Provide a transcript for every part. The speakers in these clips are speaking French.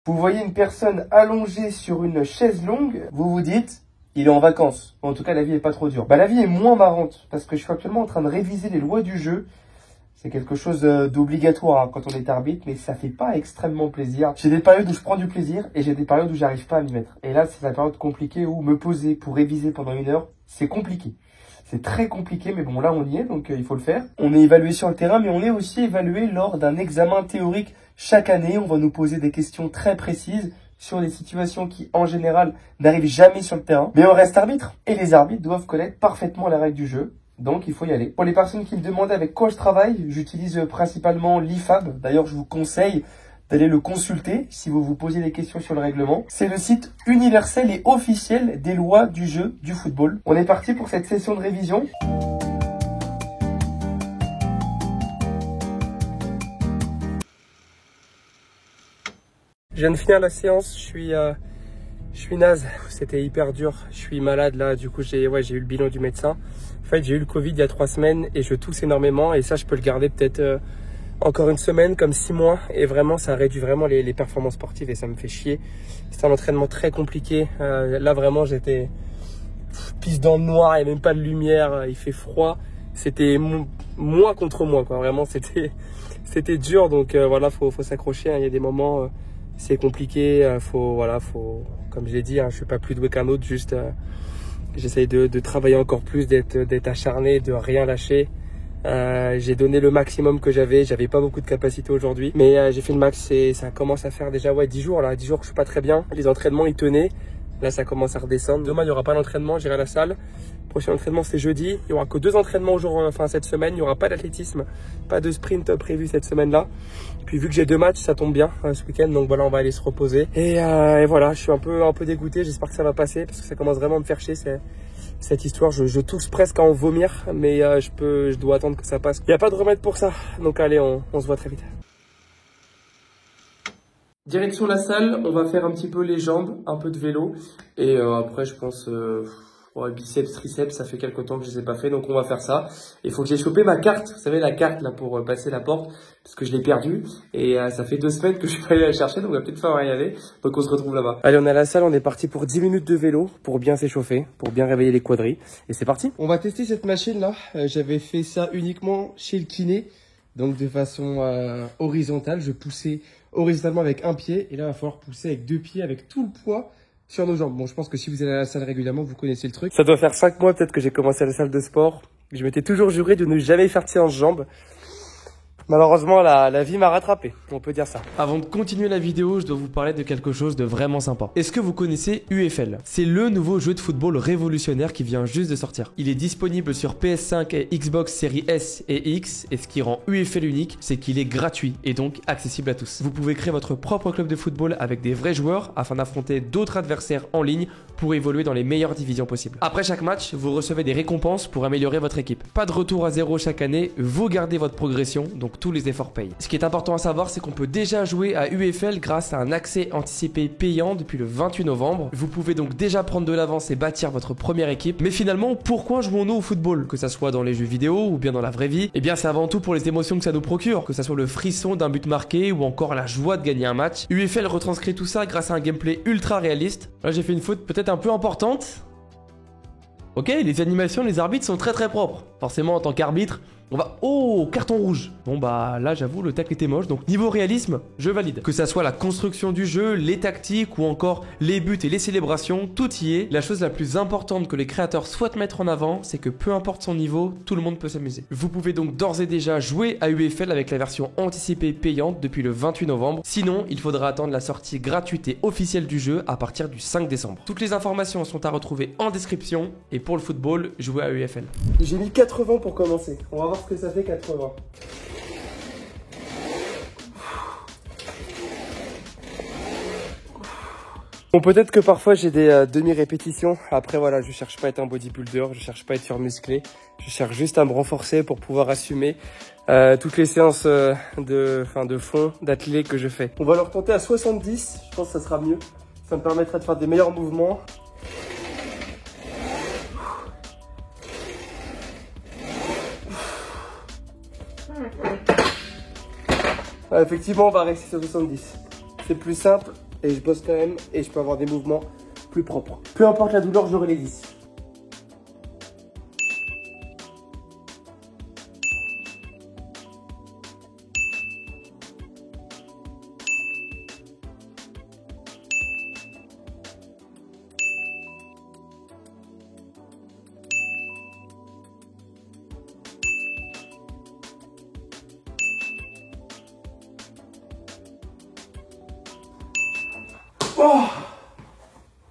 Vous voyez une personne allongée sur une chaise longue, vous vous dites, il est en vacances. En tout cas, la vie est pas trop dure. Bah, la vie est moins marrante parce que je suis actuellement en train de réviser les lois du jeu. C'est quelque chose d'obligatoire quand on est arbitre, mais ça fait pas extrêmement plaisir. J'ai des périodes où je prends du plaisir et j'ai des périodes où j'arrive pas à m'y mettre. Et là, c'est la période compliquée où me poser pour réviser pendant 1 heure, c'est compliqué. C'est très compliqué, mais bon, là, on y est, donc il faut le faire. On est évalué sur le terrain, mais on est aussi évalué lors d'un examen théorique chaque année. On va nous poser des questions très précises sur des situations qui, en général, n'arrivent jamais sur le terrain. Mais on reste arbitre, et les arbitres doivent connaître parfaitement la règle du jeu. Donc, il faut y aller. Pour les personnes qui me demandaient avec quoi je travaille, j'utilise principalement l'IFAB. D'ailleurs, je vous conseille d'aller le consulter si vous vous posez des questions sur le règlement. C'est le site universel et officiel des lois du jeu du football. On est parti pour cette session de révision. Je viens de finir la séance, je suis naze, c'était hyper dur, je suis malade là, du coup j'ai eu le bilan du médecin. En fait, j'ai eu le Covid il y a 3 semaines et je tousse énormément et ça je peux le garder peut-être encore 1 semaine, comme 6 mois, et vraiment ça réduit vraiment les performances sportives et ça me fait chier. C'était un entraînement très compliqué. Là vraiment j'étais pisse dans le noir, il n'y a même pas de lumière, il fait froid. C'était moi contre moi, quoi. Vraiment c'était dur, donc voilà, faut s'accrocher, hein. Il y a des moments c'est compliqué, faut, comme je l'ai dit, hein, je suis pas plus doué qu'un autre, juste j'essaye de travailler encore plus, d'être acharné, de rien lâcher. J'ai donné le maximum que j'avais pas beaucoup de capacité aujourd'hui, mais j'ai fait le max et ça commence à faire déjà 10 jours là, 10 jours que je suis pas très bien. Les entraînements ils tenaient, là ça commence à redescendre. Demain il y aura pas d'entraînement, j'irai à la salle. Prochain entraînement c'est jeudi, il y aura que 2 entraînements cette semaine, il y aura pas d'athlétisme, pas de sprint prévu cette semaine-là. Puis vu que j'ai 2 matchs, ça tombe bien ce week-end, donc voilà, on va aller se reposer. Et voilà, je suis un peu dégoûté, j'espère que ça va passer parce que ça commence vraiment à me faire chier. Cette histoire, je tousse presque à en vomir, mais je dois attendre que ça passe. Il n'y a pas de remède pour ça, donc allez, on se voit très vite. Direction la salle, on va faire un petit peu les jambes, un peu de vélo, et après je pense biceps, triceps, ça fait quelques temps que je les ai pas fait, donc on va faire ça. Il faut que j'ai chopé ma carte, vous savez la carte là pour passer la porte, parce que je l'ai perdue, et ça fait 2 semaines que je suis pas allé la chercher, donc on va peut-être falloir y aller, donc on se retrouve là-bas. Allez, on est à la salle, on est parti pour 10 minutes de vélo, pour bien s'échauffer, pour bien réveiller les quadris, et c'est parti. On va tester cette machine là, j'avais fait ça uniquement chez le kiné, donc de façon horizontale, je poussais horizontalement avec un pied, et là il va falloir pousser avec 2 pieds, avec tout le poids sur nos jambes. Bon, je pense que si vous allez à la salle régulièrement, vous connaissez le truc. Ça doit faire 5 mois peut-être que j'ai commencé à la salle de sport. Je m'étais toujours juré de ne jamais faire de séance jambes. Malheureusement, la vie m'a rattrapé, on peut dire ça. Avant de continuer la vidéo, je dois vous parler de quelque chose de vraiment sympa. Est-ce que vous connaissez UFL? C'est le nouveau jeu de football révolutionnaire qui vient juste de sortir. Il est disponible sur PS5 et Xbox Series S et X, et ce qui rend UFL unique, c'est qu'il est gratuit et donc accessible à tous. Vous pouvez créer votre propre club de football avec des vrais joueurs afin d'affronter d'autres adversaires en ligne pour évoluer dans les meilleures divisions possibles. Après chaque match, vous recevez des récompenses pour améliorer votre équipe. Pas de retour à zéro chaque année, vous gardez votre progression, donc tous les efforts payent. Ce qui est important à savoir, c'est qu'on peut déjà jouer à UFL grâce à un accès anticipé payant depuis le 28 novembre. Vous pouvez donc déjà prendre de l'avance et bâtir votre première équipe. Mais finalement, pourquoi jouons-nous au football? Que ça soit dans les jeux vidéo ou bien dans la vraie vie, eh bien c'est avant tout pour les émotions que ça nous procure, que ça soit le frisson d'un but marqué ou encore la joie de gagner un match. UFL retranscrit tout ça grâce à un gameplay ultra réaliste. Là j'ai fait une faute peut-être un peu importante. Ok, les animations, les arbitres sont très propres. Forcément en tant qu'arbitre, on va... Oh, carton rouge. Bon bah là j'avoue le tacle était moche, donc niveau réalisme, je valide. Que ça soit la construction du jeu, les tactiques ou encore les buts et les célébrations, tout y est. La chose la plus importante que les créateurs souhaitent mettre en avant, c'est que peu importe son niveau, tout le monde peut s'amuser. Vous pouvez donc d'ores et déjà jouer à UFL avec la version anticipée payante depuis le 28 novembre. Sinon, il faudra attendre la sortie gratuite et officielle du jeu à partir du 5 décembre. Toutes les informations sont à retrouver en description, et pour le football, jouez à UFL. J'ai mis 80 pour commencer. On va voir ce que ça fait 80. Bon, peut-être que parfois j'ai des demi-répétitions. Après voilà, je cherche pas à être un bodybuilder, je cherche pas à être surmusclé. Je cherche juste à me renforcer pour pouvoir assumer toutes les séances de fond, d'athlé que je fais. On va leur tenter à 70, je pense que ça sera mieux. Ça me permettra de faire des meilleurs mouvements. Effectivement, on va rester sur 70. C'est plus simple et je bosse quand même et je peux avoir des mouvements plus propres. Peu importe la douleur, j'aurai les 10.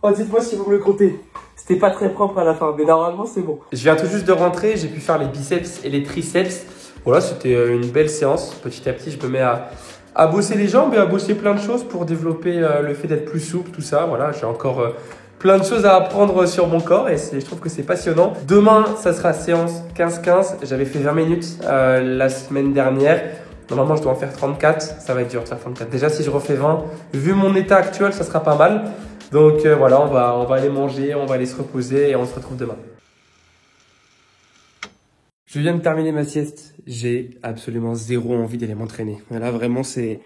Oh, dites-moi si vous me le comptez. C'était pas très propre à la fin, mais normalement c'est bon. Je viens tout juste de rentrer, j'ai pu faire les biceps et les triceps. Voilà, c'était une belle séance. Petit à petit, je me mets à bosser les jambes et à bosser plein de choses pour développer le fait d'être plus souple, tout ça. Voilà, j'ai encore plein de choses à apprendre sur mon corps et je trouve que c'est passionnant. Demain, ça sera séance 15-15. J'avais fait 20 minutes la semaine dernière. Normalement, je dois en faire 34. Ça va être dur de faire 34. Déjà, si je refais 20, vu mon état actuel, ça sera pas mal. Donc voilà, on va aller manger, on va aller se reposer et on se retrouve demain. Je viens de terminer ma sieste. J'ai absolument zéro envie d'aller m'entraîner. Là, vraiment, c'est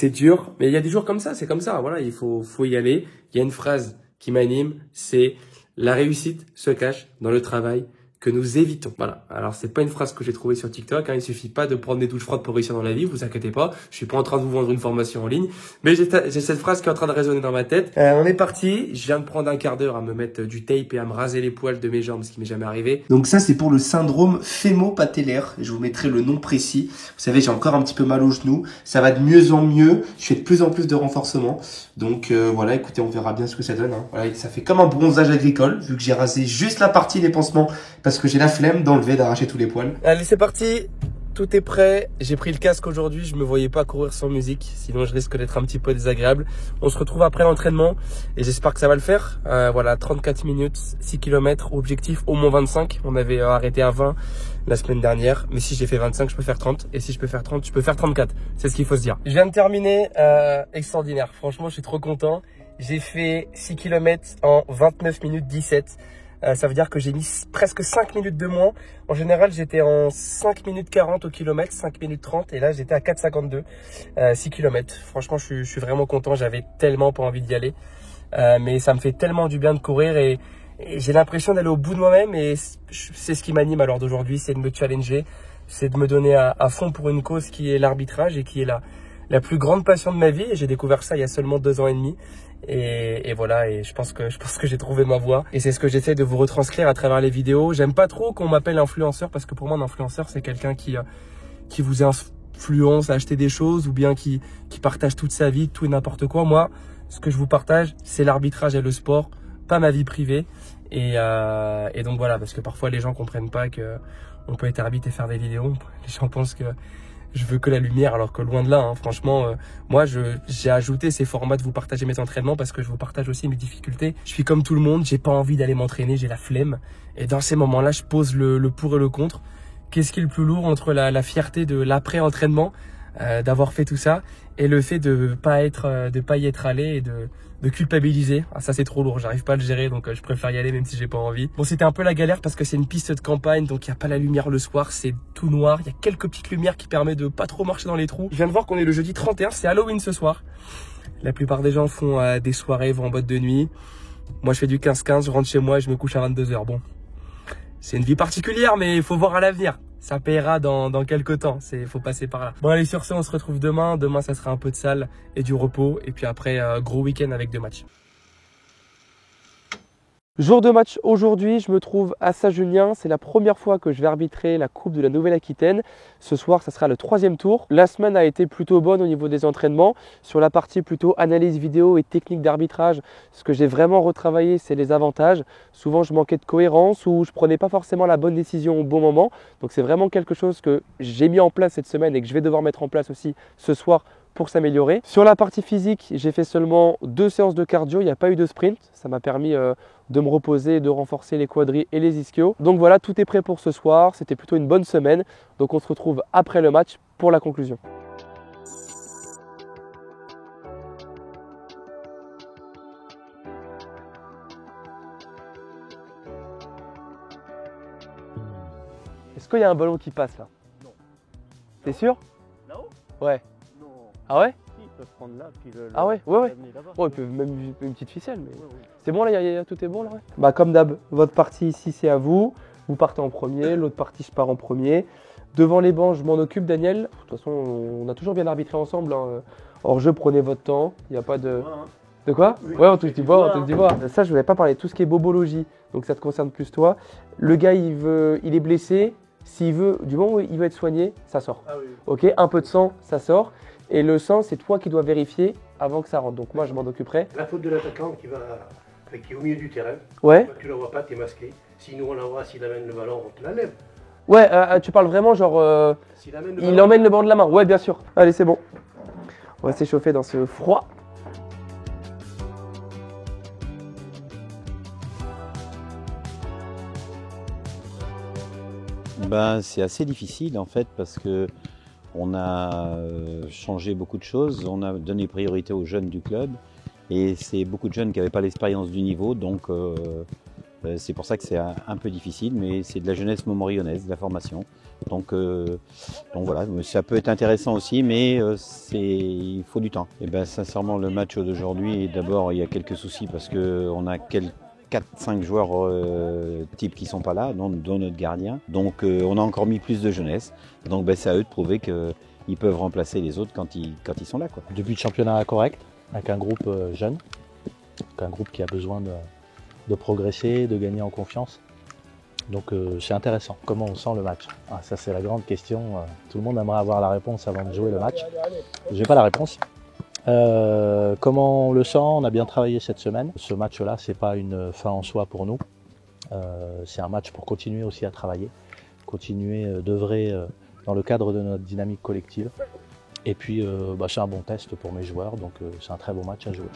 dur. Mais il y a des jours comme ça, c'est comme ça. Voilà, il faut y aller. Il y a une phrase qui m'anime, c'est « La réussite se cache dans le travail que nous évitons ». Voilà. Alors, c'est pas une phrase que j'ai trouvée sur TikTok. Il suffit pas de prendre des douches froides pour réussir dans la vie. Vous inquiétez pas. Je suis pas en train de vous vendre une formation en ligne. Mais j'ai cette phrase qui est en train de résonner dans ma tête. On est parti. Je viens de prendre un quart d'heure à me mettre du tape et à me raser les poils de mes jambes, ce qui m'est jamais arrivé. Donc ça, c'est pour le syndrome fémopatellaire. Je vous mettrai le nom précis. Vous savez, j'ai encore un petit peu mal au genou. Ça va de mieux en mieux. Je fais de plus en plus de renforcement. Donc voilà, écoutez, on verra bien ce que ça donne. Voilà, ça fait comme un bronzage agricole, vu que j'ai rasé juste la partie des pansements parce que j'ai la flemme d'enlever, d'arracher tous les poils. Allez, c'est parti. Tout est prêt. J'ai pris le casque aujourd'hui. Je me voyais pas courir sans musique. Sinon, je risque d'être un petit peu désagréable. On se retrouve après l'entraînement et j'espère que ça va le faire. Voilà, 34 minutes, 6 km. Objectif au moins 25. On avait arrêté à 20 la semaine dernière. Mais si j'ai fait 25, je peux faire 30. Et si je peux faire 30, je peux faire 34. C'est ce qu'il faut se dire. Je viens de terminer. Extraordinaire. Franchement, je suis trop content. J'ai fait 6 km en 29 minutes 17. Ça veut dire que j'ai mis presque 5 minutes de moins. En général, j'étais en 5 minutes 40 au kilomètre, 5 minutes 30. Et là, j'étais à 4,52, 6 km. Franchement, je suis vraiment content. J'avais tellement pas envie d'y aller. Mais ça me fait tellement du bien de courir et j'ai l'impression d'aller au bout de moi-même. Et c'est ce qui m'anime à l'heure d'aujourd'hui, c'est de me challenger. C'est de me donner à fond pour une cause qui est l'arbitrage et qui est la plus grande passion de ma vie. Et j'ai découvert ça il y a seulement 2 ans et demi. Et voilà, et je pense que j'ai trouvé ma voie. Et c'est ce que j'essaie de vous retranscrire à travers les vidéos. J'aime pas trop qu'on m'appelle influenceur parce que pour moi, un influenceur, c'est quelqu'un qui vous influence à acheter des choses ou bien qui partage toute sa vie, tout et n'importe quoi. Moi, ce que je vous partage, c'est l'arbitrage et le sport, pas ma vie privée. Et donc voilà, parce que parfois les gens comprennent pas que on peut être arbitre et faire des vidéos. Les gens pensent que je veux que la lumière, alors que loin de là, franchement, moi j'ai ajouté ces formats de vous partager mes entraînements parce que je vous partage aussi mes difficultés. Je suis comme tout le monde, j'ai pas envie d'aller m'entraîner, j'ai la flemme. Et dans ces moments-là, je pose le pour et le contre. Qu'est-ce qui est le plus lourd entre la fierté de l'après-entraînement, d'avoir fait tout ça, et le fait de pas y être allé et de culpabiliser. Ah, ça c'est trop lourd, j'arrive pas à le gérer, donc je préfère y aller même si j'ai pas envie. Bon, c'était un peu la galère parce que c'est une piste de campagne, donc il y a pas la lumière le soir, c'est tout noir, il y a quelques petites lumières qui permettent de pas trop marcher dans les trous. Je viens de voir qu'on est le jeudi 31, c'est Halloween ce soir. La plupart des gens font des soirées, vont en boîte de nuit. Moi je fais du 15-15, je rentre chez moi et je me couche à 22 h. Bon, c'est une vie particulière, mais il faut voir à l'avenir. Ça paiera dans quelques temps, faut passer par là. Bon allez, sur ce, on se retrouve demain. Demain, ça sera un peu de salle et du repos. Et puis après, gros week-end avec 2 matchs. Jour de match aujourd'hui, je me trouve à Saint-Julien. C'est la première fois que je vais arbitrer la Coupe de la Nouvelle-Aquitaine. Ce soir, ça sera le 3e tour. La semaine a été plutôt bonne au niveau des entraînements. Sur la partie plutôt analyse vidéo et technique d'arbitrage, ce que j'ai vraiment retravaillé, c'est les avantages. Souvent, je manquais de cohérence ou je prenais pas forcément la bonne décision au bon moment. Donc, c'est vraiment quelque chose que j'ai mis en place cette semaine et que je vais devoir mettre en place aussi ce soir pour s'améliorer. Sur la partie physique, j'ai fait seulement 2 séances de cardio, il n'y a pas eu de sprint. Ça m'a permis de me reposer, de renforcer les quadris et les ischios. Donc voilà, tout est prêt pour ce soir. C'était plutôt une bonne semaine. Donc on se retrouve après le match pour la conclusion. Est-ce qu'il y a un ballon qui passe là? Non. T'es sûr? Là-haut? Ouais. Non. Ah ouais? Si. peuvent prendre là, puis Ah ouais, ouais. l'amener là-bas. Bon, ils peuvent même une petite ficelle, mais... Ouais, ouais. C'est bon là, tout est bon là, ouais. Bah comme d'hab, votre partie ici c'est à vous. Vous partez en premier, l'autre partie je pars en premier. Devant les bancs, je m'en occupe, Daniel. De toute façon, on a toujours bien arbitré ensemble, hein. Hors jeu, prenez votre temps. Il n'y a pas de... De quoi? Oui, ouais, on touche du bois, on touche hein. du bois. Ça, je ne voulais pas parler. Tout ce qui est bobologie, donc ça te concerne plus toi. Le gars, il est blessé. S'il veut, du moment où il veut être soigné, ça sort. Ah oui. Ok, un peu de sang, ça sort. Et le sang, c'est toi qui dois vérifier avant que ça rentre. Donc moi, je m'en occuperai. La faute de l'attaquant qui est au milieu du terrain. Ouais. Tu ne la vois pas, tu es masqué. Si nous on la voit, s'il amène le ballon, on te l'enlève. Ouais, tu parles vraiment genre... S'il amène il emmène le ballon de la main. Ouais, bien sûr. Allez, c'est bon. On va s'échauffer dans ce froid. Ben, c'est assez difficile en fait parce que on a changé beaucoup de choses, on a donné priorité aux jeunes du club et c'est beaucoup de jeunes qui n'avaient pas l'expérience du niveau, donc c'est pour ça que c'est un peu difficile, mais c'est de la jeunesse montmorillonnaise, de la formation. Donc voilà, ça peut être intéressant aussi, mais il faut du temps. Et ben sincèrement, le match d'aujourd'hui, d'abord il y a quelques soucis parce qu'on a 4-5 joueurs types qui ne sont pas là, dont notre gardien. Donc on a encore mis plus de jeunesse. Donc c'est à eux de prouver qu'ils peuvent remplacer les autres quand ils sont là, quoi. Début de championnat correct, avec un groupe jeune, avec un groupe qui a besoin de progresser, de gagner en confiance. Donc c'est intéressant. Comment on sent le match? Ça c'est la grande question. Tout le monde aimerait avoir la réponse avant de jouer le match. J'ai pas la réponse. Comment on le sent? On a bien travaillé cette semaine. Ce match-là, c'est pas une fin en soi pour nous. C'est un match pour continuer aussi à travailler, continuer d'œuvrer dans le cadre de notre dynamique collective. Et puis, c'est un bon test pour mes joueurs, donc c'est un très beau match à jouer.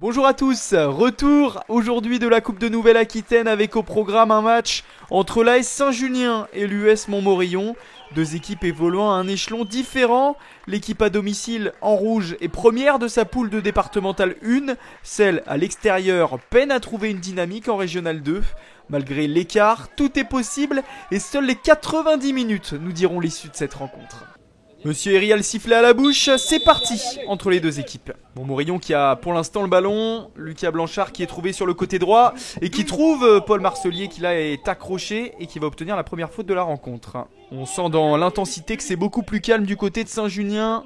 Bonjour à tous, retour aujourd'hui de la Coupe de Nouvelle-Aquitaine avec au programme un match entre l'AS Saint-Junien et l'US Montmorillon. Deux équipes évoluant à un échelon différent. L'équipe à domicile en rouge est première de sa poule de départementale 1. Celle à l'extérieur peine à trouver une dynamique en régional 2. Malgré l'écart, tout est possible et seules les 90 minutes nous diront l'issue de cette rencontre. Monsieur Herry a le sifflet à la bouche, c'est parti entre les deux équipes. Montmorillon qui a pour l'instant le ballon, Lucas Blanchard qui est trouvé sur le côté droit et qui trouve Paul Marcelier qui là est accroché et qui va obtenir la première faute de la rencontre. On sent dans l'intensité que c'est beaucoup plus calme du côté de Saint-Junien.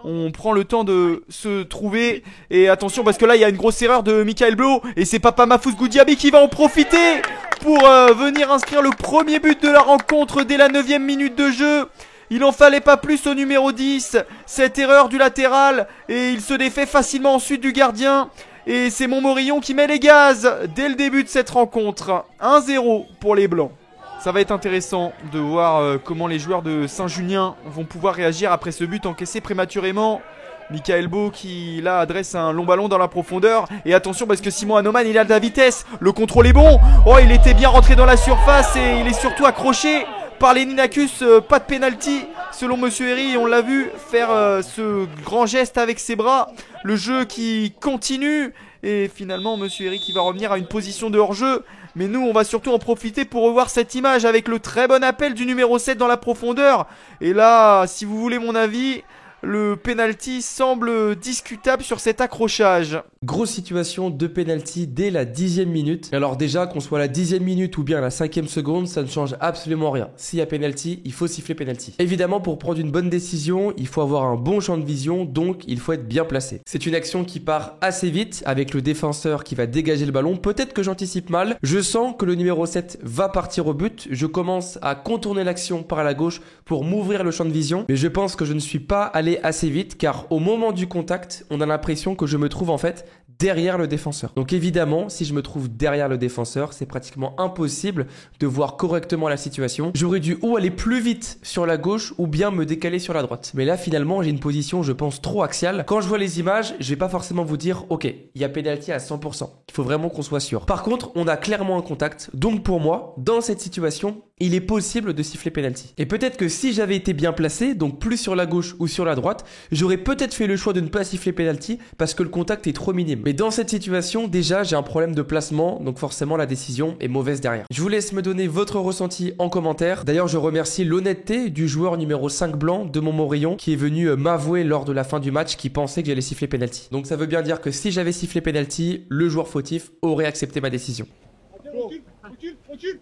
On prend le temps de se trouver et attention parce que là il y a une grosse erreur de Michael Blo et c'est Papa Mahfouz Goudiaby qui va en profiter pour venir inscrire le premier but de la rencontre dès la 9e minute de jeu. Il en fallait pas plus au numéro 10, cette erreur du latéral et il se défait facilement ensuite du gardien. Et c'est Montmorillon qui met les gaz dès le début de cette rencontre. 1-0 pour les Blancs. Ça va être intéressant de voir comment les joueurs de Saint-Junien vont pouvoir réagir après ce but encaissé prématurément. Michael Beau qui là adresse un long ballon dans la profondeur. Et attention parce que Simon Hanoman il a de la vitesse. Le contrôle est bon. Oh il était bien rentré dans la surface et il est surtout accroché par Leninakis, pas de pénalty selon Monsieur Herry, on l'a vu faire ce grand geste avec ses bras, le jeu qui continue et finalement Monsieur Herry qui va revenir à une position de hors-jeu, mais nous on va surtout en profiter pour revoir cette image avec le très bon appel du numéro 7 dans la profondeur et là si vous voulez mon avis, le penalty semble discutable sur cet accrochage. Grosse situation de penalty dès la 10e minute. Alors déjà, qu'on soit à la 10e minute ou bien à la 5e seconde, ça ne change absolument rien. S'il y a penalty, il faut siffler penalty. Évidemment, pour prendre une bonne décision, il faut avoir un bon champ de vision, donc il faut être bien placé. C'est une action qui part assez vite avec le défenseur qui va dégager le ballon. Peut-être que j'anticipe mal. Je sens que le numéro 7 va partir au but. Je commence à contourner l'action par la gauche pour m'ouvrir le champ de vision. Mais je pense que je ne suis pas allé assez vite car au moment du contact, on a l'impression que je me trouve en fait derrière le défenseur. Donc évidemment, si je me trouve derrière le défenseur, c'est pratiquement impossible de voir correctement la situation. J'aurais dû ou aller plus vite sur la gauche ou bien me décaler sur la droite. Mais là, finalement, j'ai une position, je pense, trop axiale. Quand je vois les images, je vais pas forcément vous dire, ok, il y a pénalty à 100%. Il faut vraiment qu'on soit sûr. Par contre, on a clairement un contact. Donc pour moi, dans cette situation, il est possible de siffler penalty. Et peut-être que si j'avais été bien placé, donc plus sur la gauche ou sur la droite, j'aurais peut-être fait le choix de ne pas siffler penalty parce que le contact est trop minime. Mais dans cette situation, déjà j'ai un problème de placement, donc forcément la décision est mauvaise derrière. Je vous laisse me donner votre ressenti en commentaire. D'ailleurs je remercie l'honnêteté du joueur numéro 5 blanc de Montmorillon qui est venu m'avouer lors de la fin du match qu'il pensait que j'allais siffler penalty. Donc ça veut bien dire que si j'avais sifflé penalty, le joueur fautif aurait accepté ma décision.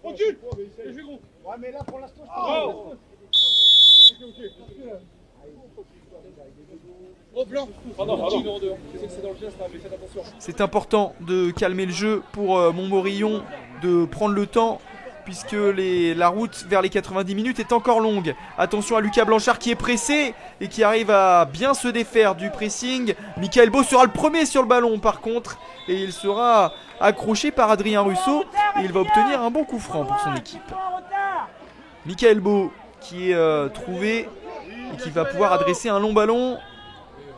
Recule. Ouais, mais là pour l'instant, C'est important de calmer le jeu pour Montmorillon, de prendre le temps puisque la route vers les 90 minutes est encore longue. Attention à Lucas Blanchard qui est pressé et qui arrive à bien se défaire du pressing. Michael Beau sera le premier sur le ballon par contre et il sera accroché par Adrien Russo et il va obtenir un bon coup franc pour son équipe. Michael Beau qui est trouvé et qui va pouvoir adresser un long ballon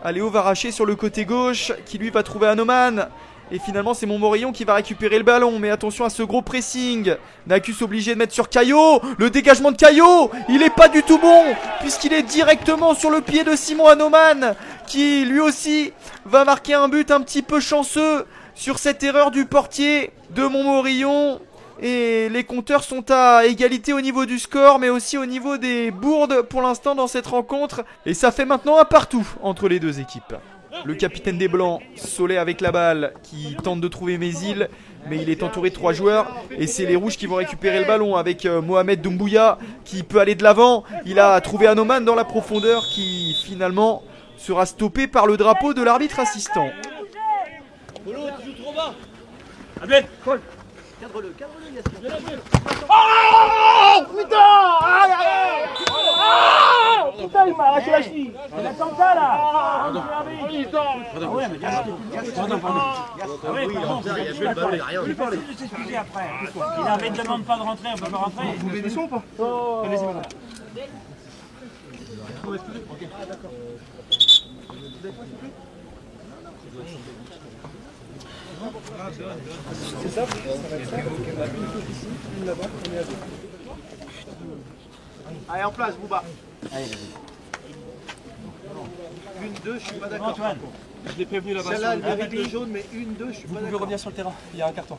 à Léo Varaché sur le côté gauche qui lui va trouver Anoman. Et finalement c'est Montmorillon qui va récupérer le ballon. Mais attention à ce gros pressing. Nacus obligé de mettre sur Caillot. Le dégagement de Caillot, il est pas du tout bon puisqu'il est directement sur le pied de Simon Anoman qui lui aussi va marquer un but un petit peu chanceux sur cette erreur du portier de Montmorillon. Et les compteurs sont à égalité au niveau du score mais aussi au niveau des bourdes pour l'instant dans cette rencontre. Et ça fait maintenant un partout entre les deux équipes. Le capitaine des Blancs, Solé avec la balle, qui tente de trouver Mézil, mais il est entouré de 3 joueurs. Et c'est les Rouges qui vont récupérer le ballon avec Mohamed Doumbouya qui peut aller de l'avant. Il a trouvé Anoman dans la profondeur qui finalement sera stoppé par le drapeau de l'arbitre assistant. Polo, tu joues trop bas. Cadre-le, Yassine. Oh putain! Putain, il m'a arraché la cheville. Il attend ça là. Ah ouais, mais pardon. Ah ouais, pardon. Il peut s'excuser après. Il ne demande pas de rentrer, on peut pas rentrer. Vous voulez des sons ou pas? Allez-y, madame. Ok, d'accord. C'est ça, allez, en place, Bouba. Une, deux, je suis pas d'accord. Je l'ai prévenu là-bas. Celle-là, elle mérite le jaune, mais une, deux, je suis pas d'accord. Vous pouvez revenir sur le terrain, il y a un carton.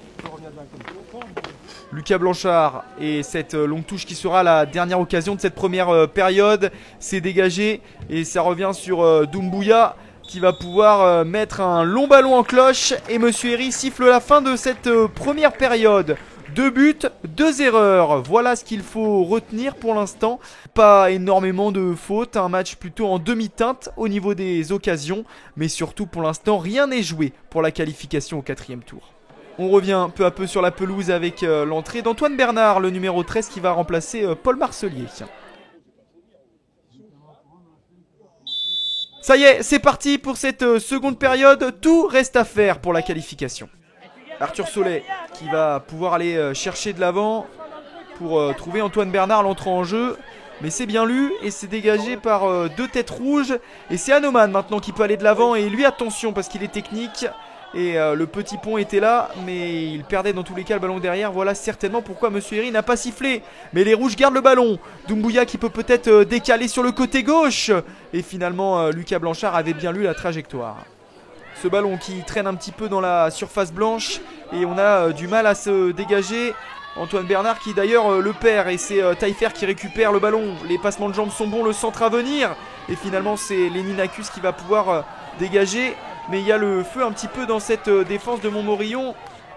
Lucas Blanchard et cette longue touche qui sera la dernière occasion de cette première période. C'est dégagé et ça revient sur Doumbouya qui va pouvoir mettre un long ballon en cloche. Et Monsieur Herry siffle la fin de cette première période. 2 buts, 2 erreurs. Voilà ce qu'il faut retenir pour l'instant. Pas énormément de fautes. Un match plutôt en demi-teinte au niveau des occasions. Mais surtout pour l'instant, rien n'est joué pour la qualification au 4e tour. On revient peu à peu sur la pelouse avec l'entrée d'Antoine Bernard, le numéro 13 qui va remplacer Paul Marcelier. Ça y est, c'est parti pour cette seconde période. Tout reste à faire pour la qualification. Arthur Solé qui va pouvoir aller chercher de l'avant pour trouver Antoine Bernard, l'entrant en jeu. Mais c'est bien lu et c'est dégagé par 2 têtes rouges. Et c'est Anoman maintenant qui peut aller de l'avant. Et lui, attention parce qu'il est technique. Et le petit pont était là, mais il perdait dans tous les cas le ballon derrière. Voilà certainement pourquoi Monsieur Herry n'a pas sifflé. Mais les Rouges gardent le ballon. Doumbouya qui peut peut-être décaler sur le côté gauche. Et finalement, Lucas Blanchard avait bien lu la trajectoire. Ce ballon qui traîne un petit peu dans la surface blanche. Et on a du mal à se dégager. Antoine Bernard qui d'ailleurs le perd. Et c'est Taillefer qui récupère le ballon. Les passements de jambes sont bons, le centre à venir. Et finalement, c'est Lénine Nacus qui va pouvoir dégager. Mais il y a le feu un petit peu dans cette défense de Montmorillon.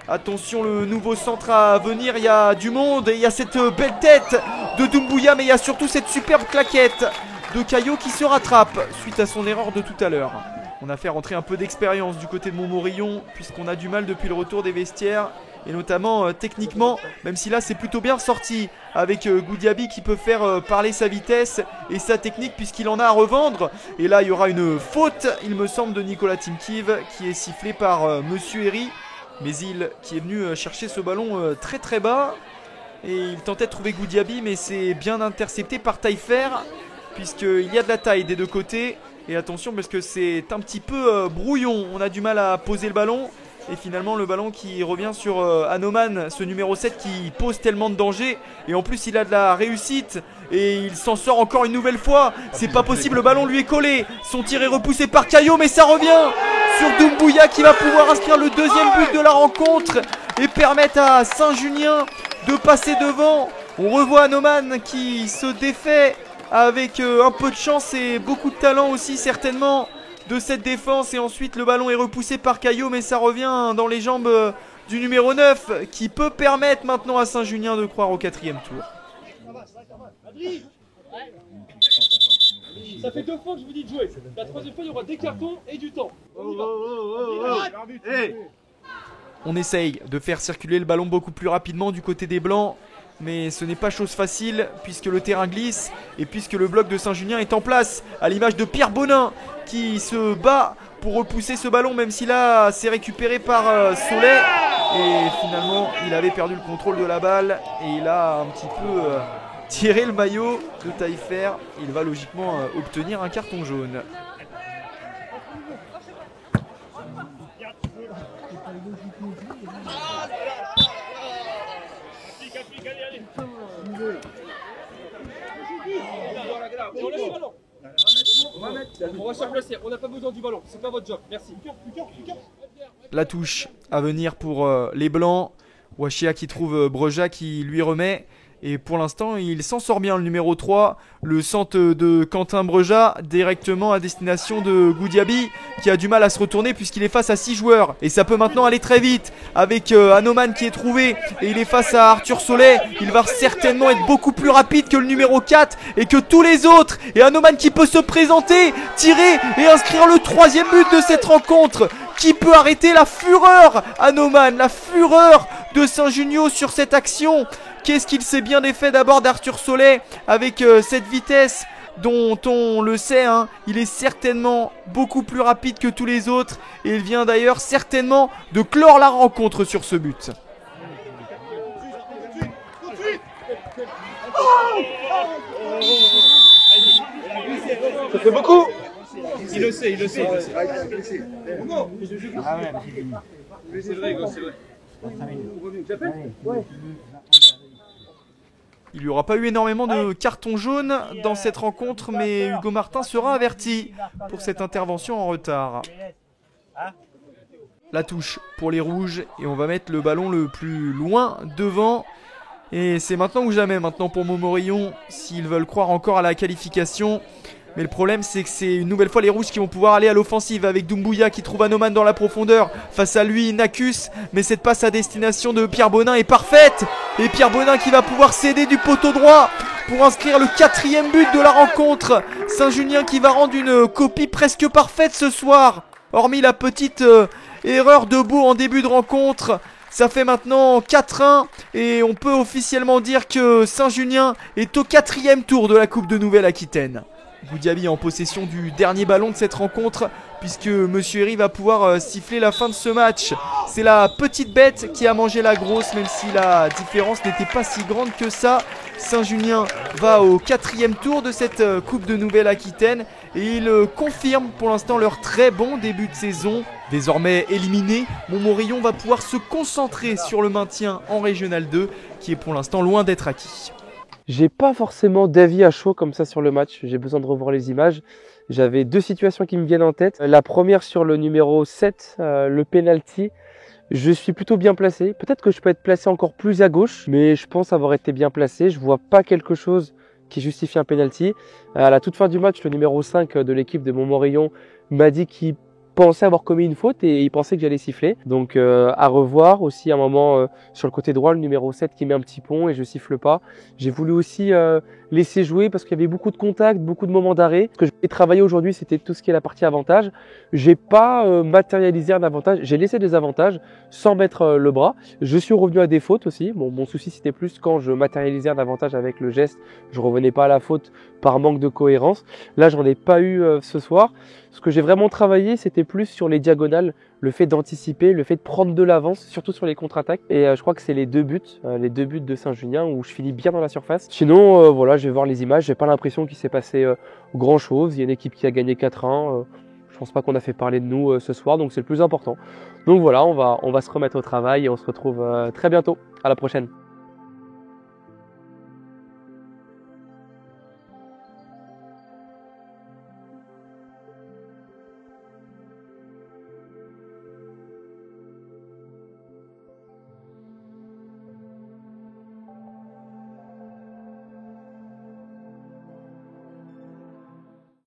Attention, le nouveau centre à venir. Il y a du monde et il y a cette belle tête de Doumbouya. Mais il y a surtout cette superbe claquette de Caillot qui se rattrape suite à son erreur de tout à l'heure. On a fait rentrer un peu d'expérience du côté de Montmorillon puisqu'on a du mal depuis le retour des vestiaires. Et notamment techniquement, même si là c'est plutôt bien sorti avec Goudiaby qui peut faire parler sa vitesse et sa technique puisqu'il en a à revendre. Et là il y aura une faute, il me semble, de Nicolas Timkiv qui est sifflé par Monsieur Herry. Mais il qui est venu chercher ce ballon très très bas. Et il tentait de trouver Goudiaby mais c'est bien intercepté par Taillefer puisqu'il y a de la taille des deux côtés. Et attention parce que c'est un petit peu brouillon, on a du mal à poser le ballon. Et finalement le ballon qui revient sur Anoman, ce numéro 7 qui pose tellement de danger. Et en plus il a de la réussite. Et il s'en sort encore une nouvelle fois. C'est pas possible, le ballon lui est collé. Son tir est repoussé par Caillot, mais ça revient sur Doumbouya qui va pouvoir inscrire le deuxième but de la rencontre et permettre à Saint-Junien de passer devant. On revoit Anoman qui se défait avec un peu de chance et beaucoup de talent aussi certainement de cette défense. Et ensuite le ballon est repoussé par Caillot, mais ça revient dans les jambes du numéro 9 qui peut permettre maintenant à Saint-Junien de croire au 4e tour. Ça fait 2 fois que je vous dis de jouer. La 3e fois, il y aura des cartons et du temps. On essaye de faire circuler le ballon beaucoup plus rapidement du côté des Blancs. Mais ce n'est pas chose facile puisque le terrain glisse et puisque le bloc de Saint-Junien est en place, à l'image de Pierre Bonin qui se bat pour repousser ce ballon, même si là c'est récupéré par Solet. Et finalement il avait perdu le contrôle de la balle et il a un petit peu tiré le maillot de Taillefer. Il va logiquement obtenir un carton jaune. On va se replacer, on n'a pas besoin du ballon, c'est pas votre job, merci. La touche à venir pour les Blancs. Wachia qui trouve Breja qui lui remet. Et pour l'instant, il s'en sort bien, le numéro 3. Le centre de Quentin Breja, directement à destination de Goudiaby, qui a du mal à se retourner puisqu'il est face à 6 joueurs. Et ça peut maintenant aller très vite avec Anoman qui est trouvé. Et il est face à Arthur Solet. Il va certainement être beaucoup plus rapide que le numéro 4 et que tous les autres. Et Anoman qui peut se présenter, tirer et inscrire le 3e but de cette rencontre. Qui peut arrêter la fureur, Anoman, la fureur de Saint-Junio sur cette action? Qu'est-ce qu'il s'est bien défait d'abord d'Arthur Solet avec cette vitesse dont on le sait, hein, il est certainement beaucoup plus rapide que tous les autres. Et il vient d'ailleurs certainement de clore la rencontre sur ce but. Ça fait beaucoup. Il le sait, il le sait. Ah ouais, c'est vrai, c'est vrai. Il n'y aura pas eu énormément de cartons jaunes dans cette rencontre, mais Hugo Martin sera averti pour cette intervention en retard. La touche pour les rouges et on va mettre le ballon le plus loin devant. Et c'est maintenant ou jamais maintenant pour Montmorillon s'ils veulent croire encore à la qualification. Mais le problème c'est que c'est une nouvelle fois les rouges qui vont pouvoir aller à l'offensive avec Doumbouya qui trouve Anoman dans la profondeur. Face à lui Nacus, mais cette passe à destination de Pierre Bonin est parfaite. Et Pierre Bonin qui va pouvoir céder du poteau droit pour inscrire le 4e but de la rencontre. Saint-Junien qui va rendre une copie presque parfaite ce soir. Hormis la petite erreur de Beau en début de rencontre. Ça fait maintenant 4-1 et on peut officiellement dire que Saint-Junien est au 4e tour de la Coupe de Nouvelle-Aquitaine. Goudiaby en possession du dernier ballon de cette rencontre puisque Monsieur Herry va pouvoir siffler la fin de ce match. C'est la petite bête qui a mangé la grosse, même si la différence n'était pas si grande que ça. Saint-Junien va au 4e tour de cette Coupe de Nouvelle-Aquitaine et il confirme pour l'instant leur très bon début de saison. Désormais éliminé, Montmorillon va pouvoir se concentrer sur le maintien en Régional 2 qui est pour l'instant loin d'être acquis. J'ai pas forcément d'avis à chaud comme ça sur le match, j'ai besoin de revoir les images. J'avais 2 situations qui me viennent en tête. La première sur le numéro 7, le penalty. Je suis plutôt bien placé. Peut-être que je peux être placé encore plus à gauche, mais je pense avoir été bien placé. Je vois pas quelque chose qui justifie un penalty. À la toute fin du match, le numéro 5 de l'équipe de Montmorillon m'a dit qu'il pensait avoir commis une faute et il pensait que j'allais siffler. Donc à revoir aussi un moment sur le côté droit, le numéro 7 qui met un petit pont et je siffle pas. J'ai voulu aussi laisser jouer parce qu'il y avait beaucoup de contacts, beaucoup de moments d'arrêt. Ce que j'ai travaillé aujourd'hui, c'était tout ce qui est la partie avantage. J'ai pas matérialisé un avantage, j'ai laissé des avantages sans mettre le bras. Je suis revenu à des fautes aussi. Bon, mon souci c'était plus quand je matérialisais un avantage avec le geste, je revenais pas à la faute par manque de cohérence. Là, j'en ai pas eu ce soir. Ce que j'ai vraiment travaillé, c'était plus sur les diagonales, le fait d'anticiper, le fait de prendre de l'avance, surtout sur les contre-attaques. Et je crois que c'est les deux buts de Saint-Junien où je finis bien dans la surface. Sinon, voilà, je vais voir les images. J'ai pas l'impression qu'il s'est passé grand-chose. Il y a une équipe qui a gagné 4-1. Je pense pas qu'on a fait parler de nous ce soir, donc c'est le plus important. Donc voilà, on va se remettre au travail et on se retrouve très bientôt. À la prochaine.